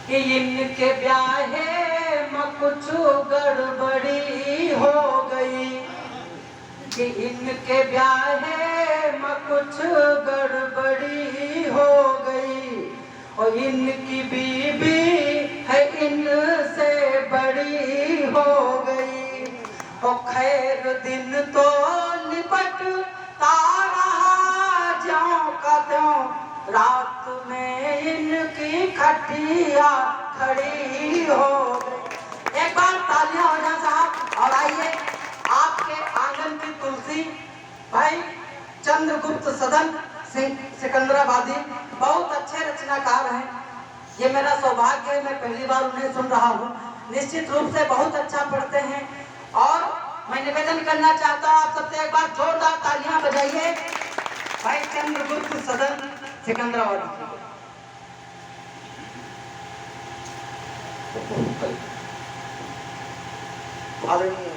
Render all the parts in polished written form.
कि इनके ब्याहे में कुछ गड़बड़ी हो गई, कि इनके ब्याहे में कुछ गड़बड़ी हो गई, और इनकी बीबी है इनसे बड़ी हो गई। और खैर दिन तो निपटता रहा ज्यों का त्यों, रात में इनकी खटिया खड़ी हो गई। एक बार तालियां हो जाए साहब। और आइए आपके आंगन की तुलसी भाई चंद्रगुप्त सदन सिंह सिकंदराबादी बहुत अच्छे रचनाकार हैं। ये मेरा सौभाग्य है, मैं पहली बार उन्हें सुन रहा हूँ। निश्चित रूप से बहुत अच्छा पढ़ते हैं। और मैं निवेदन करना चाहता हूँ आप सबसे, एक बार जोरदार तालियां बजाइए भाई चंद्रगुप्त सदन सिकंदराबादी। आदरणीय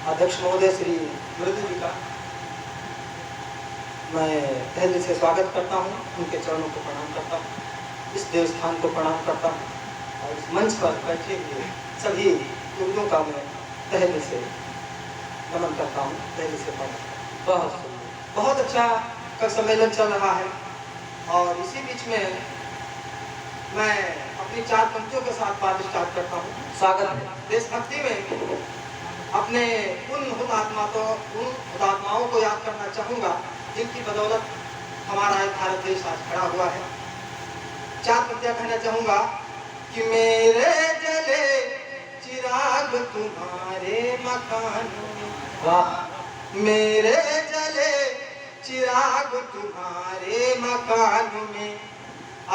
अध्यक्ष महोदय श्री गुरुदेव जी का मैं तहे दिल से स्वागत करता हूँ, उनके चरणों को प्रणाम करता हूँ, इस देवस्थान को प्रणाम करता हूँ, और इस मंच पर बैठे हुए सभी गुरुओं का मैं तहे दिल से नमन करता हूँ, तहे दिल से प्रणाम। बहुत अच्छा का सम्मेलन चल रहा है। और इसी बीच में मैं अपनी 4 पंक्तियों के साथ बात स्टार्ट करता हूँ। स्वागत है। देशभक्ति में अपने उन हुतात्माओं को याद करना चाहूँगा जिनकी बदौलत हमारा भारत देश आज खड़ा हुआ है। 4 पंक्तियाँ कहना चाहूँगा कि मेरे जले चिराग तुम्हारे मकान में, मेरे जले चिराग तुम्हारे मकान में,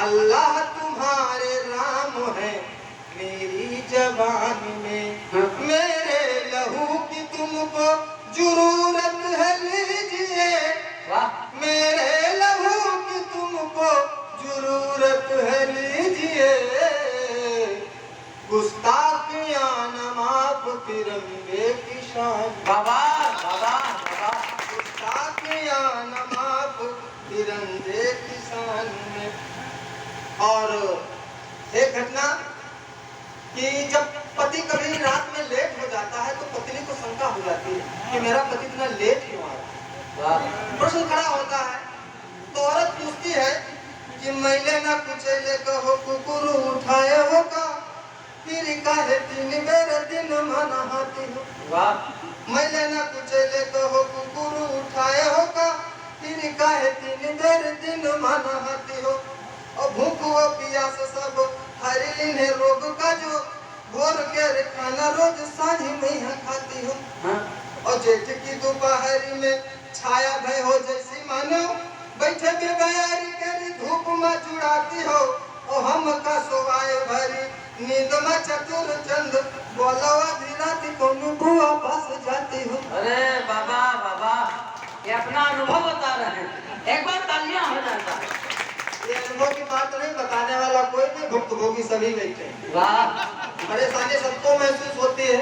अल्लाह तुम्हारे राम है मेरी जबान में, मेरे लहू की तुमको जरूरत है लीजिए, मेरे लहू की तुमको जरूरत है लीजिए, गुस्ताखियां न माफ तिरंगे की शान, बाबा बाबा बाबा, गुस्ताखियां न माफ तिरंगे की शान में। और एक घटना कि जब पति कभी रात में लेट हो जाता है तो पत्नी को शंका हो जाती है कि मेरा पति इतना लेट क्यों आ रहा है। प्रश्न खड़ा होता है तो औरत पूछती है कि मैले ना कुचले कहो कुकुर उठाए हो का, फिर काहे 3 बेर दिन मनाती हो, मैले ना कुचले कहो कुकुर उठाए हो का, फिर काहे 3 बेर दिन मनाती हो, और भूख व प्यास सब हरी ने रोग का जो, भोर के खाना रोज साँझ में खाती हो, और जेठ की दोपहरी में छाया भय हो जैसी मानो, बैठे बेबयारी करी धूप में जुड़ाती हो, और हम का सोवाए भरी नींद में चतुर चंद बोलवा धीराती को बुआ पास जाती हो। अरे बाबा बाबा, ये अपना अनुभव बता रहे हैं। एक बार तालियां हो जाता है। ये अनुभव की बात नहीं, बताने वाला कोई नहीं, भुक्तभोगी सभी बैठे हैं। वाह, परेशानी सबको महसूस होती है।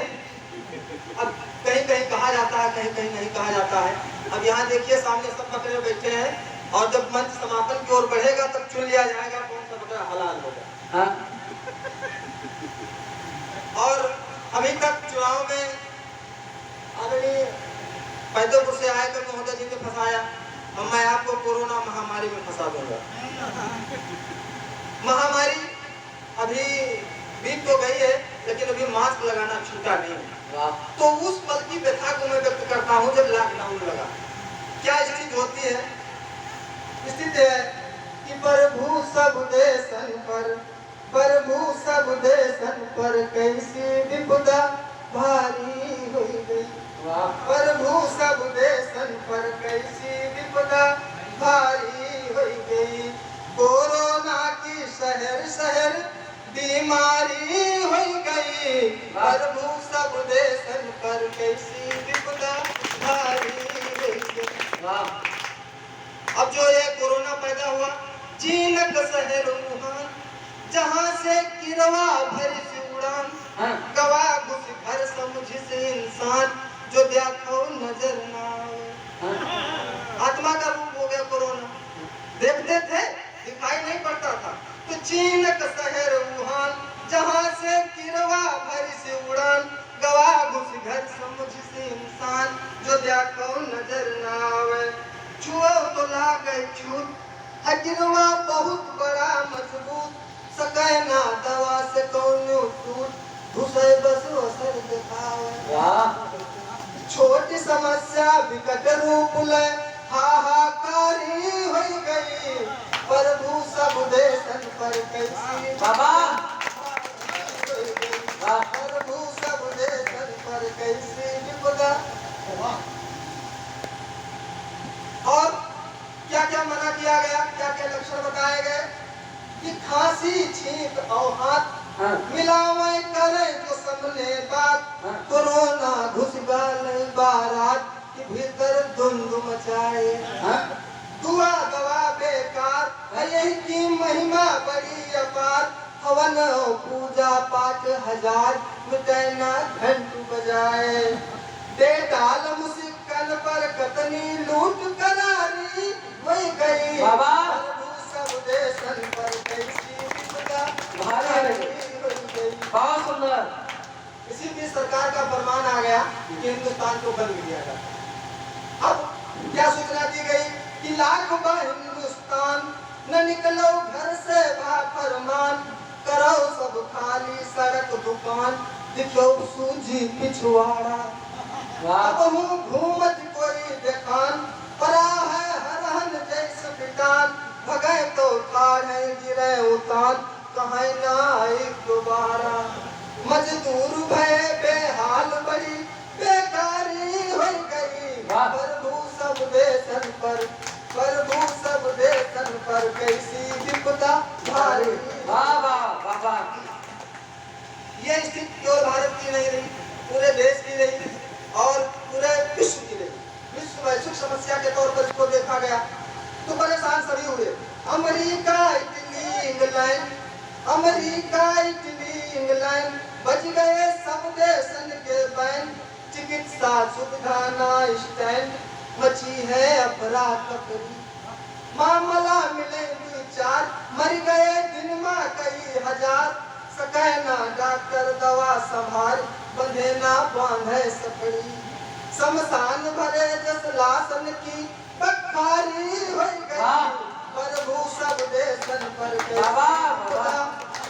अब कहीं कहीं कहा जाता है, कहीं कहीं नहीं कहा जाता है। अब यहाँ देखिए सामने सब बकरे बैठे हैं, और जब मंच समापन की ओर बढ़ेगा तब चुन लिया जाएगा कौन सा बकरा हलाल होगा। और अभी तक चुनाव में आदरणीय पैदोपुर से आए कर महोदय जी ने फंसाया, अब मैं आपको कोरोना महामारी में फंसा दूंगा। महामारी अभी बीत तो गई है, लेकिन अभी मास्क लगाना छूटा नहीं है। तो उस पल की व्यथा को मैं व्यक्त करता हूँ जब लॉकडाउन लगा। क्या स्थिति होती है? स्थिति है कि प्रभु सब देशन पर, प्रभु सब देशन पर कैसी विपदा भारी हुई गई, प्रभु सब देशन पर कैसी विपदा भारी हुई गई, कोरोना की शहर शहर बीमारी हुई गई, प्रभु सब देशन पर कैसी विपदा भारी हुई गई। अब जो ये कोरोना पैदा हुआ, चीन का शहर वुहान, जहाँ से किरवा भरी सी उड़ान, गवा घुस घर समझ से इंसान, जो देखो नजर ना आए। आत्मा का रूप हो गया कोरोना, देखते थे दिखाई नहीं पड़ता था। तो चीन का शहर जहाँ से किरवा भर से उड़ान गवा घुस घर समुझ से इंसान जो देखो नजर ना आवे छुओ तो लागे छूट अगिरवा बहुत बड़ा मजबूत सके ना दवा से कौन टूट घुसे बस असर दिखावे छोटी समस्या विकट रूप ले हाहाकारी हो गई प्रभु सब देशन पर कैसी बाबा प्रभु सब देशन पर कैसी विपदा और क्या क्या मना किया गया क्या क्या लक्षण बताए गए कि खांसी छींक और हाथ मिलावे करे जो सबने बात कोरोना घुस गए बारात के भीतर धुंध मचाए दुआ दवा बेकार है यही की महिमा बड़ी अपार हवन पूजा पाठ हजार मिटैना घंट बजाए दे डाल मुसिकन पर कतनी लूट करारी वही गई बाबा सब देशन पर कैसी विपदा भारी बहुत सुंदर। इसी बीच सरकार का फरमान आ गया कि हिंदुस्तान को बंद किया जाता। अब क्या सूचना दी गई कि लाख हिंदुस्तान न निकलो घर से बा फरमान करो सब खाली सड़क दुकान दिखो सूझी पिछवाड़ा अब हूँ घूमत कोई देखान परा है हरहन जैसे पिटान भगे तो ठाड़े गिरे उतान कहीं ना आई दोबारा मजदूर भय बेहाल बड़ी बेकारी हो गई प्रभु सब देशन पर कैसी विपदा भारी बाबा बाबा ये स्थिति केवल भारत की नहीं रही पूरे देश की रही और पूरे विश्व की रही विश्व वैश्विक समस्या के तौर पर इसको देखा गया तो परेशान सभी हुए अमेरिका इटली इंग्लैंड बच गए सब देशन के बैन चिकित्सा सुविधा ना स्टैंड मची है अफरा तफरी मामला मिले विचार मर गए दिन में कई हजार सके ना डॉक्टर दवा संभाल बंधे ना बांधे सकड़ी शमशान भरे जस लाशन की बखारी हो गई प्रभु सब देशन पर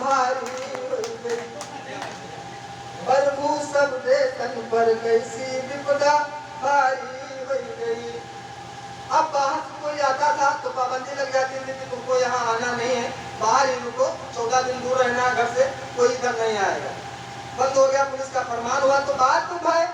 भारी हो गई प्रभु सब देशन पर कैसी विपदा भारी हो गई। अब बाहर से कोई आता था तो पाबंदी लग जाती थी कि तुमको यहाँ आना नहीं है बाहर ही रुको 14 दिन दूर रहना घर से कोई इधर नहीं आएगा बंद हो गया पुलिस का फरमान हुआ तो बात तो भाई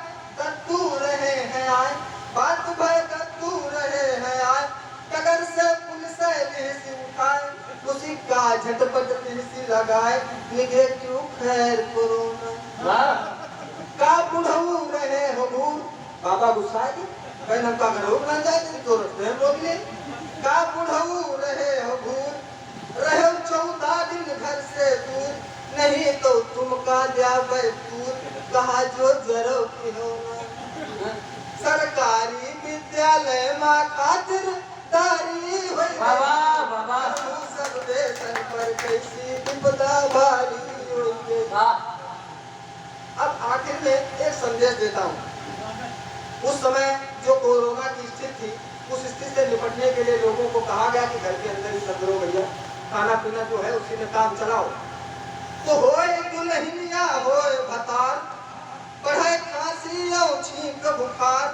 कद्दू रहे हैं आए बात तो भाई कद्दू रहे हैं आए कगर से पुलिस लिहसी उठाए उसी का झटपट लिहसी लगाए निगे क्यों खैर कोरोना का बुढ़ऊ रहे हो भूल बाबा गुस्साए कहीं हम का घरों बन जाए तो रस्ते रोक ले का बुढ़ऊ रहे हो भूल रहे 14 दिन घर से दूर नहीं तो तुम का जावे दूर कहा जो जरो की हो सरकारी विद्यालय में खातिर तारी हो बाबा बाबा सब देशन पर कैसी विपदा भारी हो गई। अब आखिर में एक संदेश देता हूँ उस समय जो कोरोना की स्थिति थी उस स्थिति से निपटने के लिए लोगों को कहा गया कि घर के अंदर ही सब रहो भैया खाना पीना जो है उसी में काम चलाओ तो होए दुल्हनिया होए भतार बढ़े खांसी और छींक बुखार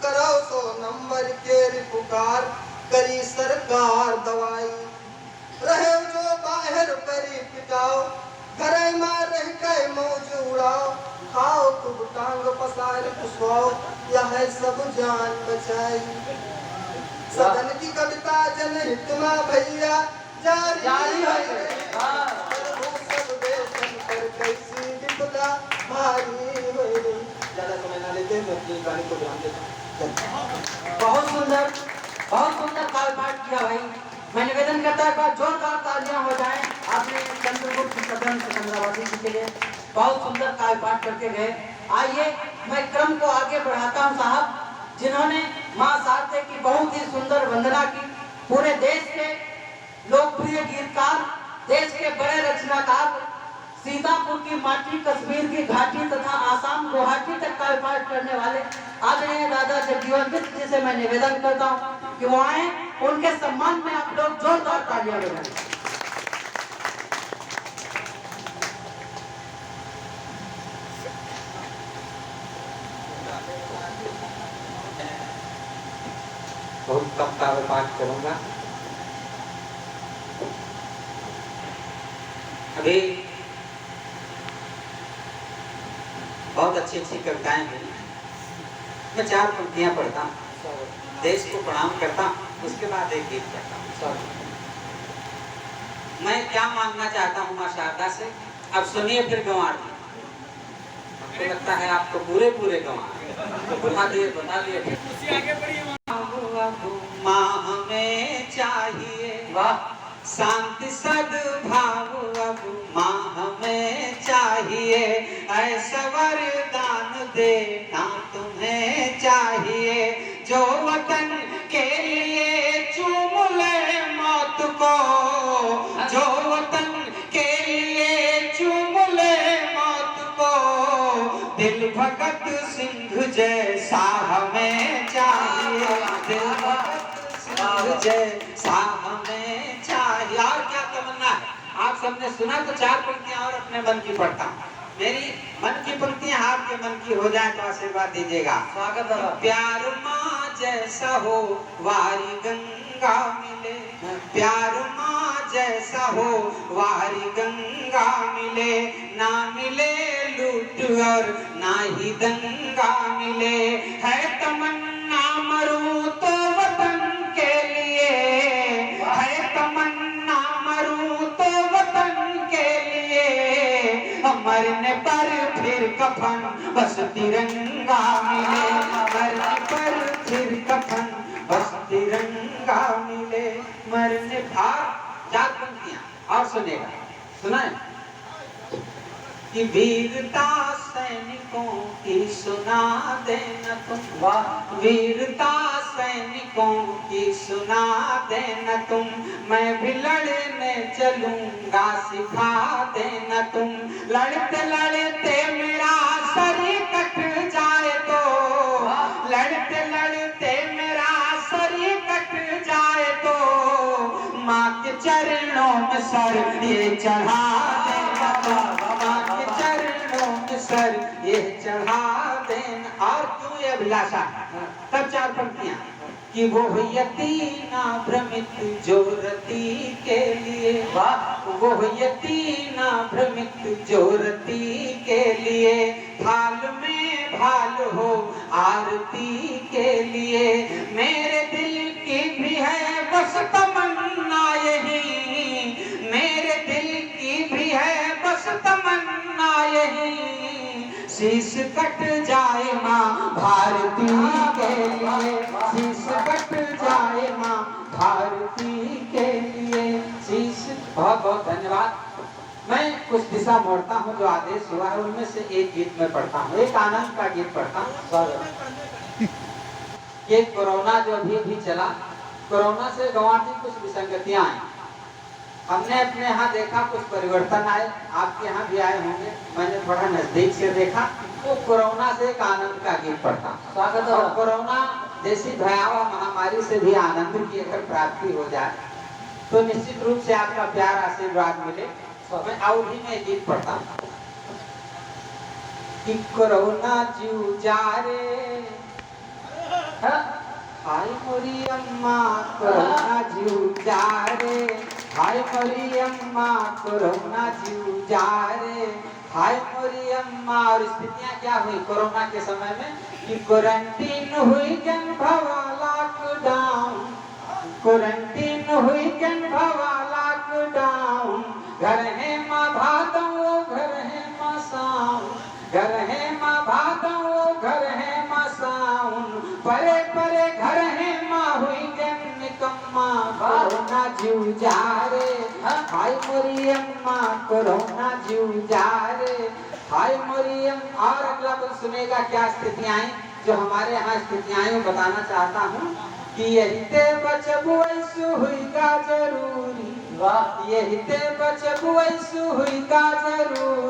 करो 100 नंबर के पुकार करी सरकार दवाई रहे जो बाहर परी पिटाओ घर में रह के मौज उड़ाओ खाओ खूब टांग पसार पुसवाओ यह सब जान बचाई सदन की कविता जनहित में भैया जारी है सब देशन पर कैसी विपदा भारी हो गई। ज्यादा समय ना लेते मैं अपनी गाने को ध्यान देता हूँ। बहुत सुंदर काल पाठ किया भाई। मैं निवेदन करता है जोरदार तालियां हो जाएं आपने चंद्रगुप्त सदन सिकंदराबादी जी के लिए बहुत सुंदर काल पाठ करके गए। आइए मैं क्रम को आगे बढ़ाता हूं साहब जिन्होंने मां शारदे की बहुत ही सुंदर वंदना की। पूरे देश के लोकप्रिय गीतकार देश के बड़े रचनाकार सीतापुर की माटी, कश्मीर की घाटी तथा आसाम गुवाहाटी तक का व्यापार करने वाले आदरणीय दादा जगजीवन मिश्र जी से मैं निवेदन करता हूँ कि वो आए, उनके सम्मान में आप लोग जोरदार तालियां बजाएं। बहुत कम काव्य पाठ करूंगा। अभी बहुत अच्छी अच्छी कविताएं हैं। मैं 4 पंक्तियां पढ़ता हूँ, देश को प्रणाम करता हूँ, उसके बाद एक गीत पढ़ता हूँ। मैं क्या मांगना चाहता हूँ माँ शारदा से, अब सुनिए फिर गंवार जी। आपको लगता है आपको पूरे पूरे गंवार तो बता दिए माँ हमें चाहिए शांति सद्भाव, अब माँ हमें चाहिए ऐसा वरदान देना तुम्हें चाहिए जो वतन के लिए चूम ले मौत को, जो वतन के लिए चूम ले मौत को, दिल भगत सिंह जैसा हमें चाहिए, दिल भगत सिंह जैसा हमें चाहिए। और क्या तमन्ना है, आप सबने सुना तो 4 पंक्तियां और अपने मन की पढ़ता हूँ। मेरी मन की पंक्तियां आपके मन की हो जाए तो आशीर्वाद दीजिएगा। स्वागत है। प्यार माँ जैसा हो वारी गंगा मिले, प्यार माँ जैसा हो वारी गंगा मिले, ना मिले लूट और ना ही दंगा मिले, है तमन्ना मरूं तो वतन के लिए, है तमन्ना मरूं तो वतन के लिए, मरने पर फिर कफन बस तिरंगा मिले, मरने पर फिर कफन बस तिरंगा मिले, मरने भाग 4 पंक्तियां और सुनेगा, सुनाए कि वीरता सैनिकों की सुना देना तुम, वीरता सैनिकों की सुना देना तुम, मैं भी लड़ने चलूंगा सिखा देना तुम, लड़ते लड़ते मेरा सर कट जाए तो, लड़ते लड़ते मेरा सर कट जाए तो, माँ के चरणों में सर ये चढ़ा देना तुम, माँ के चरणों में सर ये चढ़ा देना। और क्यों ये अभिलाषा, तब 4 पंक्तियां कि वो यतीना भ्रमित जो रति के लिए, वो यतीना भ्रमित जो रति के लिए, थाल में भाल हो आरती के लिए, मेरे दिल की भी है बस तमन्ना यही, मेरे दिल की भी है बस तमन्ना यही, शीश कट जाए माँ भारती के लिए, शीश कट जाए माँ भारती के लिए, शीश। बहुत बहुत धन्यवाद। मैं कुछ दिशा मोड़ता हूँ, जो आदेश हुआ है उनमें से एक गीत में पढ़ता हूँ, एक आनंद का गीत पढ़ता हूँ। ये कोरोना जो अभी चला, कोरोना से गंवार जी कुछ विसंगतियां आई, हमने अपने यहाँ देखा कुछ परिवर्तन आए, आपके यहाँ भी आए होंगे, मैंने थोड़ा नजदीक से देखा, तो कोरोना से एक आनंद का गीत पढ़ता हूँ। स्वागत है। कोरोना जैसी भयावह महामारी से भी आनंद की अगर प्राप्ति हो जाए तो निश्चित रूप से आपका प्यार आशीर्वाद मिले। तो मैं और ही में गीत पढ़ता हूँ कि कोरोना जीव जा रे, हाय मोरी अम्मा कोरोना जीव जा रे, हाय मोरी अम्मा कोरोना जीव जा रे, हाय मोरी अम्मा। और स्थितियां क्या हुई कोरोना के समय में कि क्वारंटीन हुई जन भवा लॉकडाउन, क्वारंटीन हुई जन भवा लॉकडाउन, घर है माँ भादो घर है माँ साउन, घर है माँ भादो घर है माँ साउन, परे परे घर है माँ हुई जन निकम्मा, कोरोना जीव जा रे, हाय मोरी अम्मा कोरोना जीव जा रे, हाय मोरी अम्मा। और अगला तो सुनेगा क्या स्थितियां आई, जो हमारे यहाँ स्थितियां बताना चाहता हूँ कि यही ते बचबू ऐसु हुई का जरूरी, यही ते बचबू ऐसु हुई का जरूरी,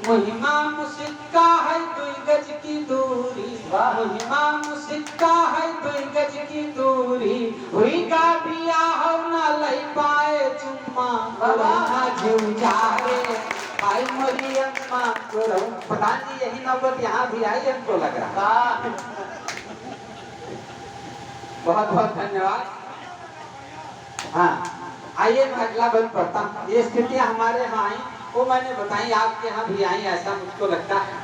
महिमा मुसिक्का है 2 गज की दूरी, महिमा मुसिक्का है 2 गज की दूरी, हुई का बिया हो ना लई पाए चुम्मा, कोरोना जीव जा रे आई मोरी अम्मा कोरोना। प्रधान जी यही नौबत यहाँ भी आई हमको लग रहा। बहुत बहुत धन्यवाद। हाँ आइए मैं अगला बंद पढ़ता हूँ। ये स्थितियाँ हमारे यहाँ आई वो मैंने बताई, आपके यहाँ भी आई ऐसा मुझको लगता है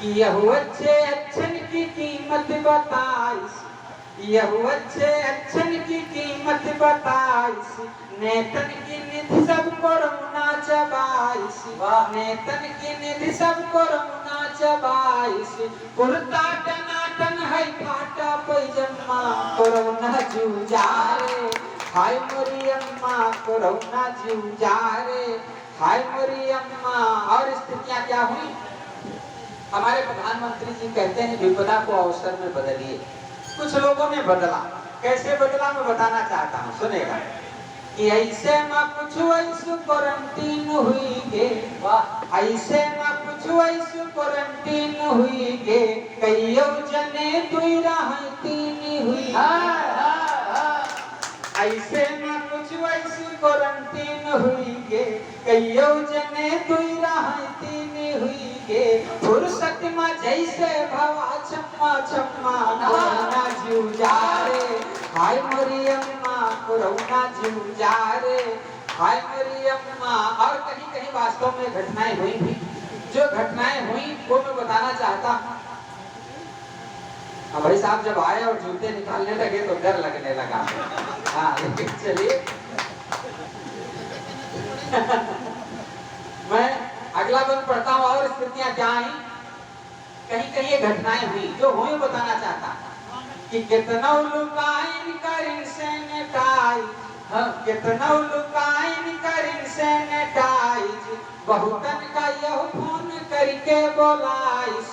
कि यह अच्छे अच्छन की कीमत बताइस, यह अच्छे अच्छन की कीमत बताइस, नेतन की निधि सब कोरोना चबाइस, नेतन की निधि सब कोरोना चबाइस, कुर्ता टनाटन है फाटा पैजमा, कोरोना जीव जा रे हाय मोरी अम्मा कोरोना जीव जा रे हाय मोरी अम्मा। और स्थितियां क्या हुई? हमारे प्रधानमंत्री जी कहते हैं विपदा को अवसर में बदलिए। कुछ लोगों ने बदला, कैसे बदला मैं बताना चाहता हूँ, सुनेगा कि ऐसे में कुछ ऐसे क्वारंटीन हुई गे, ऐसे में कुछ ऐसे क्वारंटीन हुई गे, कईयों जने 2 राह 3 हुई, ऐसे में कुछ वैसी क्वारंटीन हुई गे, कईयों जने 2 राह 3 हुई गे, फुर्सत में जैसे भवा छम्मा छम्मा, कोरोना जीव जा रे हाय मोरी अम्मा कोरोना जीव जा रे हाय मोरी अम्मा। और कहीं कहीं वास्तव में घटनाएं हुई भी, जो घटनाएं हुई वो मैं बताना चाहता हूँ। भाई साहब जब आए और जूते निकालने लगे तो डर लगने लगा। हाँ लेकिन चलिए मैं अगला बंद पढ़ता हूँ। और स्थितियां क्या आई, कहीं कहीं ये घटनाएं हुई जो हुई बताना चाहता कि कितना लुकाइन करिन सैनिटाइज, कितना लुकाइन करिन सैनिटाइज, बहुतन का यह फोन करके बोलाइस,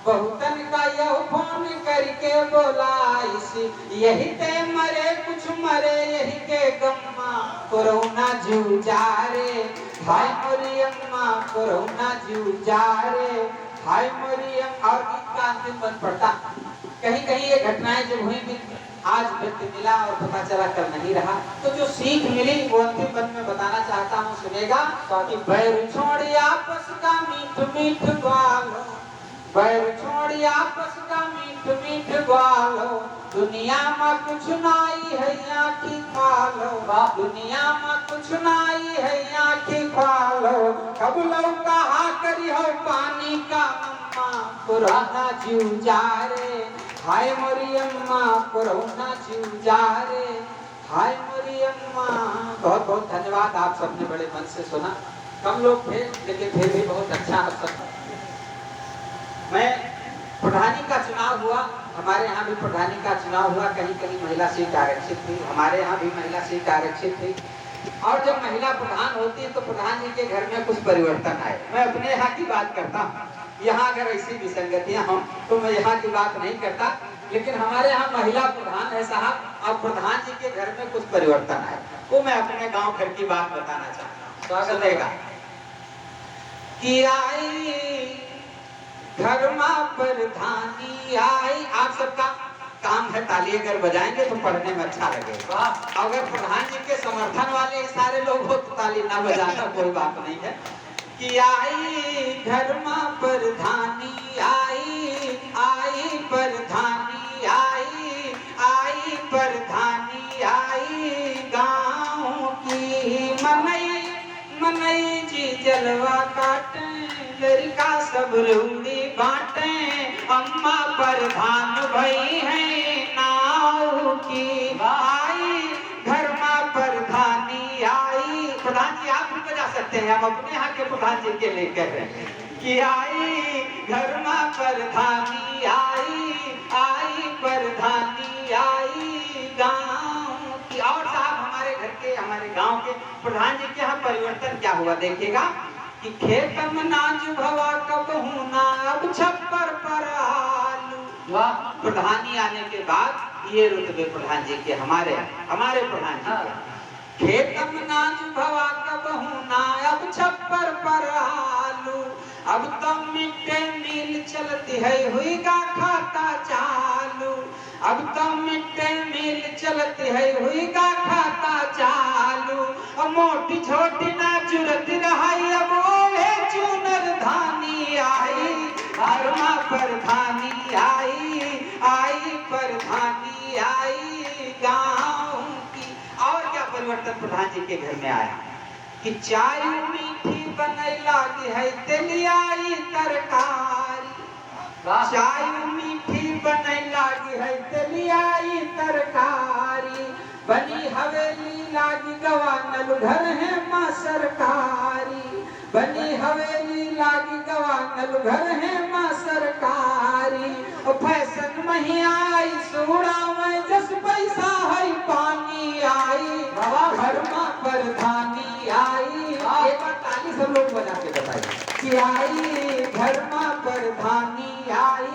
बहुतन का यह फोन करके बोलाइस, यही ते मरे कुछ मरे यही के गम्मा, कोरोना जीव जा रे हाय मोरी अम्मा कोरोना जीव जा रे हाय मोरी अम्मा। और गीत का अंतिम बंद पड़ता। कहीं कहीं ये घटनाएं जब हुई भी आज व्यक्ति मिला और पता चला कल नहीं रहा, तो जो सीख मिली वो अंतिम बंद में बताना चाहता हूँ, सुनेगा कि बैर छोड़ आपस का मीठ मीठ गालो, बैर छोड़ आपस का मीठ मीठ गालो, दुनिया में कुछ नाई है आँखी खालो, दुनिया में कुछ नाई है आँखी खालो, कब लो कहा करी हो पानी का मम्मा, कोरोना जीव जा रे हाय मोरी अम्मा कोरोना जीव जा रे हाय मोरी अम्मा। बहुत बहुत धन्यवाद, आप सबने बड़े मन से सुना। कम लोग थे लेकिन फिर भी बहुत अच्छा सब। मैं प्रधानी का चुनाव हुआ, हमारे यहाँ भी प्रधानी का चुनाव हुआ, कहीं कहीं महिला सीट आरक्षित थी, हमारे यहाँ भी महिला सीट आरक्षित थी। और जब महिला प्रधान होती है तो प्रधान जी के घर में कुछ परिवर्तन आए। मैं अपने यहाँ की बात करता हूँ, यहाँ अगर ऐसी विसंगतियां हों तो मैं यहाँ की बात नहीं करता, लेकिन हमारे यहाँ महिला प्रधान है साहब और प्रधान जी के घर में कुछ परिवर्तन आए, वो मैं अपने गांव घर की बात बताना चाहता हूँ। सुनेगा कि आई घर में प्रधानी आई। आप सबका काम है ताली अगर बजाएंगे तो पढ़ने में अच्छा लगेगा। अगर प्रधान जी के समर्थन वाले सारे लोग हो तो ताली ना बजाना कोई बात नहीं है। कि आई घर में प्रधानी आई, आई प्रधानी आई, आई प्रधानी आई, गाँव की मनई मनई जी जलवा काटे, लड़का सब रूड़ी बांटे, अम्मा प्रधान भई है नाव की, आई घर में प्रधानी आई। प्रधान जी आप भी बजा सकते हैं, हम अपने यहाँ के प्रधान जी के लिए कह रहे हैं कि आई घर में प्रधानी आई, आई प्रधानी आई, गाँव की। और साहब हमारे घर के हमारे गांव के प्रधान जी के यहाँ परिवर्तन क्या हुआ देखिएगा कि खेत में नाच भवा कब होना अब छप्पर पर आलू। वाह, प्रधानी आने के बाद ये रुतबे प्रधान जी के हमारे प्रधान जी के खेत में नाच भवा कब होना अब छप्पर पर आलू, अब तो मिड डे मील चलती है हुई का खाता चालू। अब तो मिड डे मील चलती है हुई का खाता चालू। अब मोटी छोटी ना जुरत रहाई अब ओहे चूनर धानी आई। घरमा प्रधानी आई प्रधानी आई गाँव की। और क्या परिवर्तन प्रधान जी के घर में आया कि चाय मीठी बनई लागी है तेलियाई तरकारी। चाय मीठी बनई लागी है तेलियाई तरकारी। बनी हवेली लागी गवानल घर है माँ सरकारी। बनी हवेली लागी गवानल घर है माँ सरकारी। फैशन मही आई सूड़ा में जस पैसा है पानी आई। घर माँ प्रधानी आई। एक बार ताली सब लोग बजा के बताइए कि आई घर माँ प्रधानी आई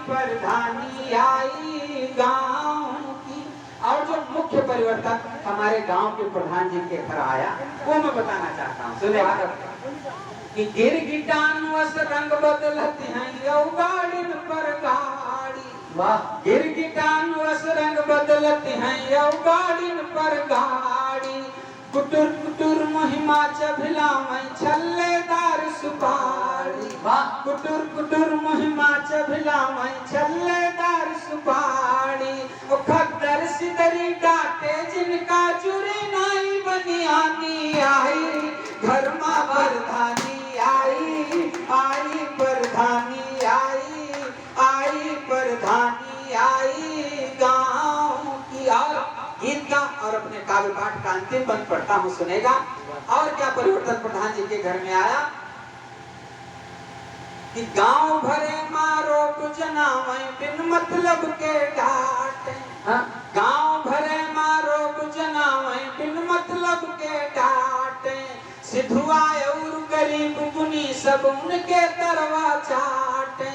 प्रधानी आई गाँव की। और जो मुख्य परिवर्तन हमारे गांव के प्रधान जी के घर आया वो मैं बताना चाहता हूँ। सुने कि गिरगिटानुअस रंग बदलती हैं यौ गाड़िन पर गाड़ी। वाह गिरगिटानुअस रंग बदलती हैं यौ गाड़िन पर गाड़ी। कुटुर कुटुर महिमा चभिला में छल्लेदार सुपारी। वाह कुटुर कुटुर महिमा चभिला में छल्लेदार सुपारी। खद्दर सिदरी डाटे जिनका जुरी नाई बनियानी आई। घर माँ प्रधानी आई प्रधानी आई प्रधानी आई गाँव की। और गीत का और अपने काव्य पाठ का अंतिम बंद पढ़ता हूँ, सुनेगा। और क्या परिवर्तन प्रधान जी के घर में आया कि गांव भरे मारो बुझनावे बिन मतलब के डांटे। गांव भरे मारो बुझनावे बिन मतलब के डांटे। सिधुआ और गरीब गुनी सब उनके तरवा चाटे।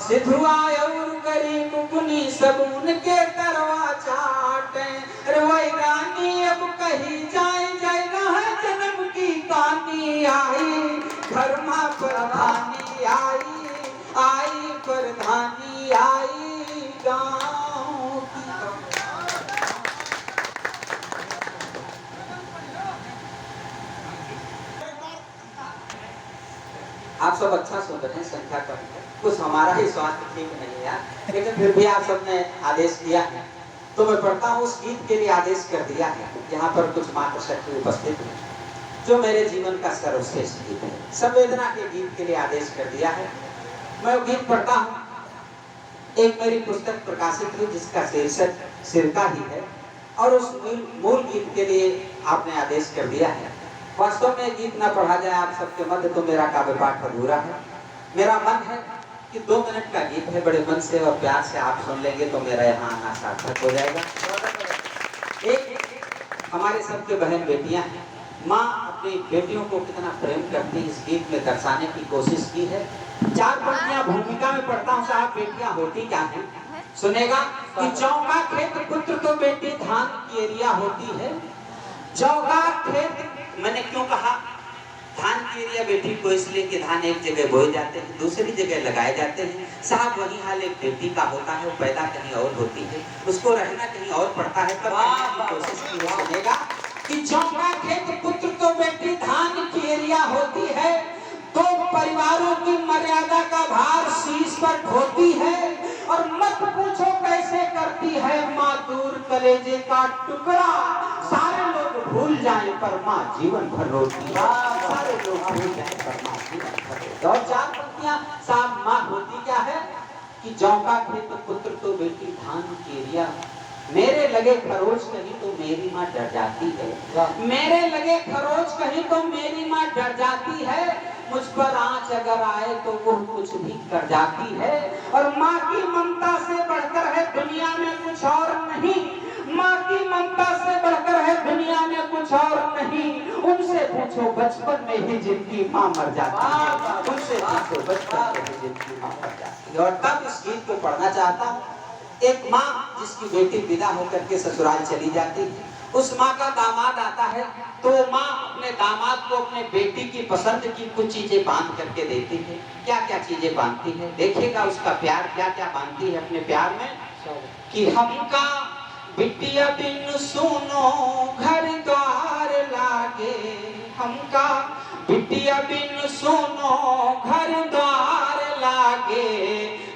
सिधुआ और गरीब गुनी सब उनके तरवा चाटे। अरे वही रानी अब कही जाए है जन्म की कहानी आई। घर माँ प्रधानी आई प्रधानी आई गाँव की। आप सब अच्छा सुन रहे हैं, संख्या कम है, कुछ हमारा ही स्वास्थ्य ठीक नहीं है, लेकिन फिर भी आप सबने आदेश दिया है तो मैं पढ़ता हूँ। उस गीत के लिए आदेश कर दिया है। यहाँ पर कुछ मात्र शक्ति उपस्थित है जो मेरे जीवन का सर्वश्रेष्ठ गीत है। संवेदना के गीत के लिए आदेश कर दिया है। मैं वो गीत पढ़ता हूँ। एक मेरी पुस्तक प्रकाशित हुई जिसका शीर्षक सिरका ही है और उस मूल गीत के लिए आपने आदेश कर दिया है। वास्तव में गीत न पढ़ा जाए आप सबके मध्य तो मेरा काव्य पाठ अधूरा है। मेरा मन है कि 2 मिनट का गीत है, बड़े मन से और प्यार से आप सुन लेंगे तो मेरा यहाँ आना सार्थक हो जाएगा। एक हमारे सबके बहन बेटियां हैं। माँ अपनी बेटियों को कितना प्रेम करती है इस गीत में दर्शाने की कोशिश की है। 4 पंक्तियां भूमिका में पढ़ता हूँ साहब। बेटियां होती क्या है सुनेगा कि चौका खेत पुत्र तो बेटी धान की एरिया होती है। चौका खेत मैंने क्यों कहा धान की एरिया बेटी को, इसलिए कि धान एक जगह बोए जाते हैं दूसरी जगह लगाए जाते हैं साहब। वही हाल एक बेटी का होता है, वो पैदा कहीं और होती है, उसको रहना कहीं और पड़ता है। तब कोशिश की सुनेगा कि चौका खेत पुत्र तो बेटी धान की एरिया होती है। तो परिवारों की मर्यादा का भार शीश पर ढोती है। और मत पूछो कैसे करती है माँ दूर कलेजे का टुकड़ा। सारे लोग भूल जाए पर माँ जीवन भर रोती है। सारे लोग भूल जाए पर माँ जीवन भर रोती है। और 4 पंक्तियां साहब माँ होती क्या है कि चौका खेत पुत्र तो बेटी धान की एरिया। मेरे लगे खरोच कहीं तो मेरी माँ डर जाती है। मेरे लगे खरोच कहीं तो मेरी माँ डर जाती है। मुझ पर आंच अगर आए तो वो कुछ भी कर जाती है। और माँ की ममता से बढ़कर है दुनिया में कुछ और नहीं। माँ की ममता से बढ़कर है दुनिया में कुछ और नहीं। उनसे पूछो बचपन में ही जिनकी माँ मर जाती है। उनसे पूछो बचपन में ही जिनकी माँ मर जाती है। और तब इस गीत को पढ़ना चाहता हूँ। एक माँ जिसकी बेटी विदा होकर के ससुराल चली जाती है उस माँ का दामाद आता है तो माँ अपने दामाद को अपने बेटी की पसंद की कुछ चीजें बांध करके देती है। क्या क्या चीजें बांधती है, देखिएगा उसका प्यार क्या क्या बांधती है अपने प्यार में। कि हमका बिटिया बिन सुनो घर द्वार लागे, हमका बिटिया बिन सुनो घर द्वार लागे,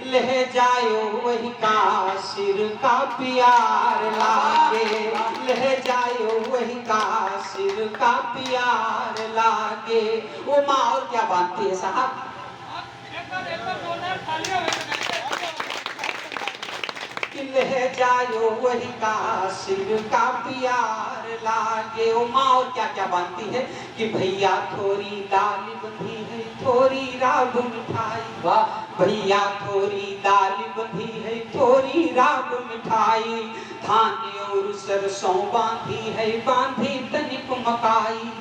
ले जायो वही का सिर का प्यार लागे, ले जायो वही का सिर का प्यार लागे। वो माँ और क्या बांधती है साहब, ले जायो वही का सिर का प्यार लागे। वो माँ और क्या क्या बांधती है कि भैया थोड़ी दाल बंधी है थोड़ी राब मिठाई, वाह भैया थोड़ी दाल बंधी है थोड़ी राब मिठाई, धान और सरसों बांधी है बांधी तनिक मकाई,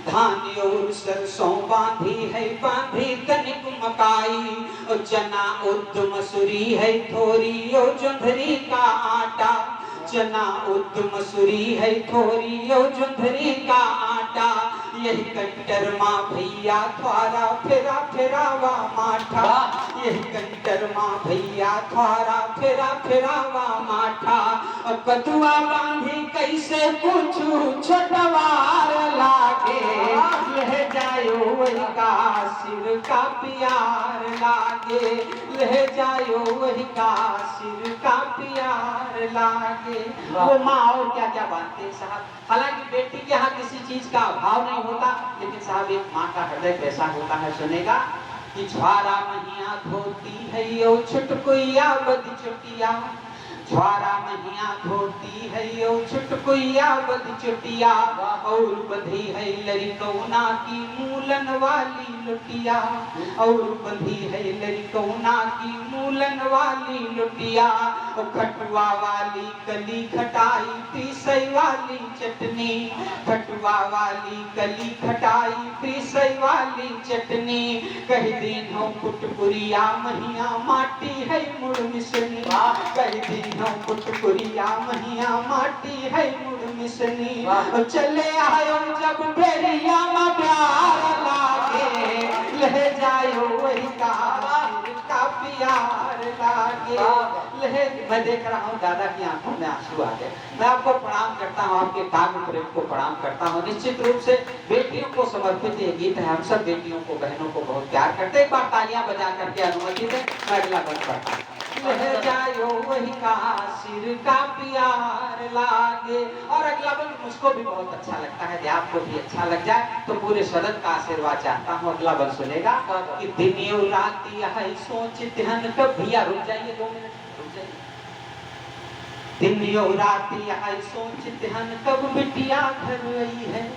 धान और सरसों बांधी है बांधी तनिक मकाई, और चना उर्द मसूरी है थोड़ी और जोंधरी का आटा, चना उर्द मसूरी है थोड़ी और जोंधरी का आटा, यही कंटर माँ भैया थोड़ा फेरा फेरावा माठा, यही कंटर माँ भैया थोड़ा फेरा फेरावा माठा, और कदुआ बांधी कैसे पूछू छोटवार लागे, ले जायो वही का सिर का प्यार लागे, ले जायो वही का सिर का प्यार लागे। वो माँ और क्या क्या बांधते हैं साहब। हालांकि बेटी के यहाँ किसी चीज का अभाव नहीं होता, लेकिन साहब एक माँ का हृदय कैसा होता है सुनेगा कि ज्वारा महिया धोती है यो छुटकुइया बद चुटिया, ज्वारा महिया धोती है यो छुटकुइया बद चुटिया, और बंधी है लड़कौना की मूलन वाली लुटिया, और बंधी है लड़कौना की मूलन वाली लुटिया, खटुआ वाली कली खटाई पीसई वाली चटनी, खटुआ वाली कली खटाई पीसई वाली चटनी, कह दिन हो पुटपुरिया महिया माटी है मुड़ मिसनी, कह दिन हो पुटपुरिया महिया माटी है मुड़ मिसनी, चले आयो जब बेरिया में प्यार लागे, ले जायो वही का प्यार लागे, मैं देख रहा हूँ दादा की आंखों में आंसू आ गए। मैं आपको प्रणाम करता हूँ, आपके काव्य प्रेम को प्रणाम करता हूँ। निश्चित रूप से बेटियों को समर्पित ये गीत है, हम सब बेटियों को बहनों को बहुत प्यार करते हैं। एक बार तालियां बजा करके अनुमति दें, मैं अगला बंद करता हूँ। ले जायो वही का सिर का प्यार लागे। और अगला बंद मुझको भी बहुत अच्छा लगता है, यदि आपको भी अच्छा लग जाए तो पूरे सदन का आशीर्वाद चाहता हूँ। अगला बंद सुनेगा कि दिन रात है सोच ध्यान कब, भैया रुक जाइए 2 मिनट रुक जाइए। दिन रात है सोच ध्यान कब बिटिया घर आई है,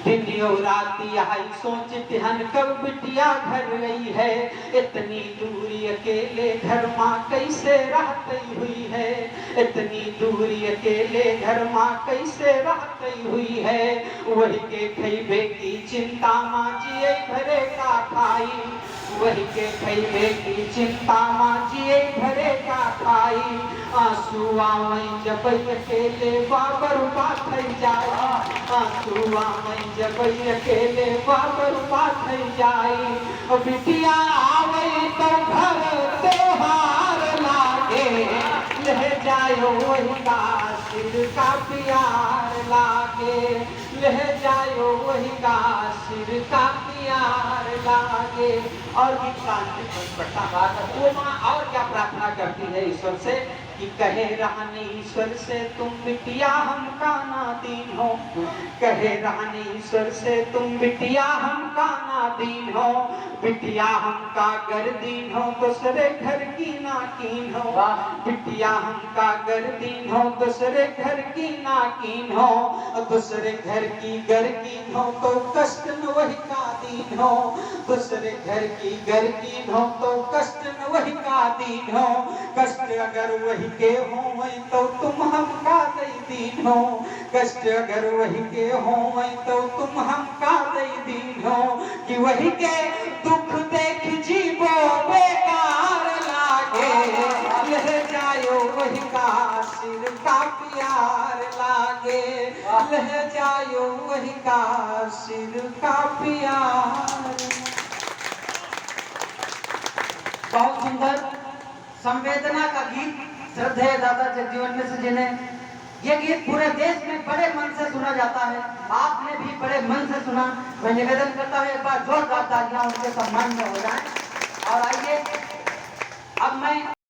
दिन रात यही सोच ध्यान कब बिटिया घर गई है, इतनी दूरी अकेले घर माँ कैसे रहती हुई है, इतनी दूरी अकेले घर माँ कैसे रहती हुई है, वही के खैबे की चिंता माँ जिए भरे का खाई, वही के खैबे की चिंता माँ जिए भरे का खाई, आंसू आवे जब अकेले बाबर बात जाए, आंसू आवे जब अकेले बाबर बात जाए, बिटिया आवे तो घर त्योहार लागे, ले जायो वही का सिर का प्यार लागे, ले जायो वही का सिर का प्यार लागे। और भी पढ़ता बात वो माँ और क्या प्रार्थना करती है ईश्वर से कि कहे रहने ईश्वर से तुम बिटिया हमका नादीन हो, कहे रहने ईश्वर से तुम बिटिया हमका नादीन हो, बिटिया हमका गर्दीन हो दूसरे घर की नाकीन हो, बिटिया हमका गर्दीन हो दूसरे घर की नाकीन हो, दूसरे घर की गर्दीन हो तो कष्ट न वही का दीन हो, दूसरे घर की गर्दीन हो तो कष्ट न वही का दीन हो, कष्ट अगर वही के हो तो तुम हमका दई दीन हो, कष्ट अगर वही के हो तो तुम हमका दई दीन हो, कि वही के दुख देख जीवो बेकार लागे, ले जायो वही का सिर का प्यार लागे, रह जायो वही का सिर का प्यार। बहुत सुंदर संवेदना का गीत श्रद्धेय दादा जगजीवन मिश्र जी ने। ये गीत पूरे देश में बड़े मन से सुना जाता है, आपने भी बड़े मन से सुना। मैं निवेदन करता हूँ एक बार जोरदार तालियां उनके सम्मान में हो जाएं। और आइए अब मैं